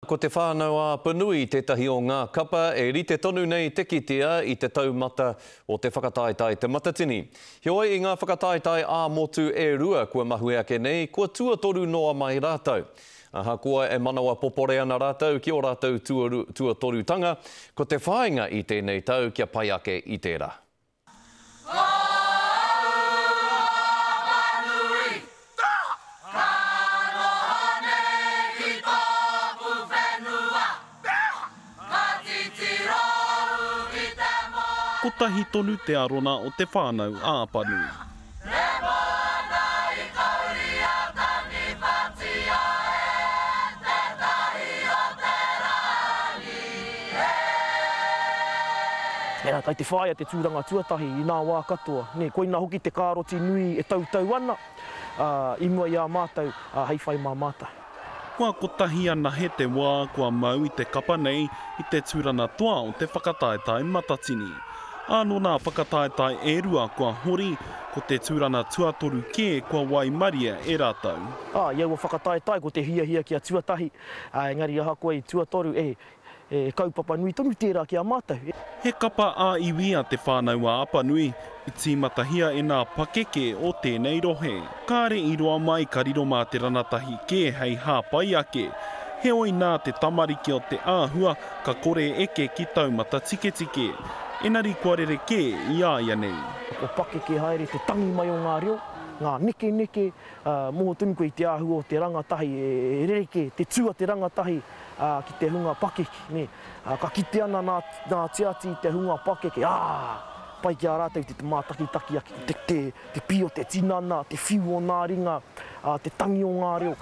Ko te whānau a Panui, tētahi o ngā kapa e rite tonu nei te kitea i te taumata o te whakataetai te matatini. Heoi i ngā whakataetai a motu e rua kua mahu ake nei, kua tuatoru noa mai rātou. Aha koa e manawa popore ana rātou, ki o rātou tuatorutanga, ko te whāinga i tēnei tau kia pai ake i tērā. Ko tahi tonu te arona o te whānau a Panui. Nā, kai te whāia te tūranga tuatahi i nā wā katoa. Koe nā hoki te kāroti nui e tautau ana, i mua i a mātou, hei whai mā mātou. Kua kotahi ana he te wā kua mau i te kapa nei i te tūrana toa o te whakataetai matatini. Anō nā whakataetai e rua kua hori ko te tūrana tuatoru kē kua Waimaria e rātou. Iau a whakataetai ko te hia ki a tuatahi, engari aha koe i tuatoru kaupapa nui tonu tērā ki a mātou. He kapa a iwia te whānau a Panui, i tīmatahia e nā pakeke o tēnei rohe. Kāre i roa mai ka riro mā te ranatahi kē hei hāpai ake. Heoi nā te tamariki o te āhua ka kore eke ki taumata tike. Enari kua rere kē i āia nei. Ko pakeke haere te tangi mai o ngā reo, ngā neke, moho tunu koe i te āhua o te rangatahi e rereke, te tua te rangatahi ki te hunga pakeke. Ka kite ana nā tiati i te hunga pakeke, pai ki a rātou te mātaki aki, te pio, te tinana, te whiu o ngā ringa, te tangi o ngā reo.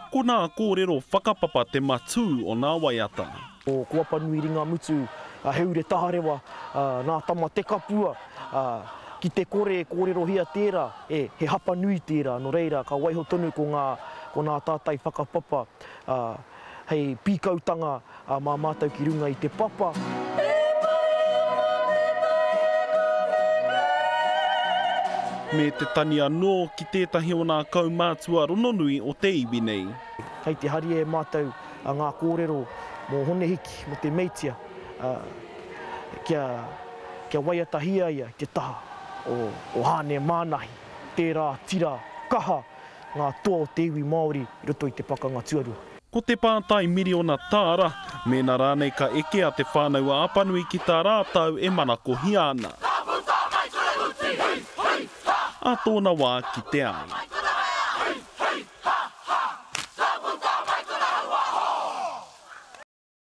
Ko nā kōrero whakapapa te matū o nā waiata. Kua Panui ringa mutu, heure taharewa, nā tama te kapua, ki te kōrero hia tērā, he hapa nui tērā, no reira, ka waiho tonu ko nā tātai whakapapa, hei pīkautanga mā mātou ki runga i te papa. Me te tani anō ki tētahi o nā kaumātua rononui o te iwi nei. Hei te hari e mātou ngā kōrero mō honehiki, mō te meitia, kia waiatahia ia te taha o hāne mānahi, tērā tira, kaha, ngā toa o te iwi Māori i roto i te pakanga tuarua. Ko te pātai miriona tāra, mēnā rānei ka eke a te whānau a Panui ki tā rātau e manako hiana. A tōna wā ki te ai.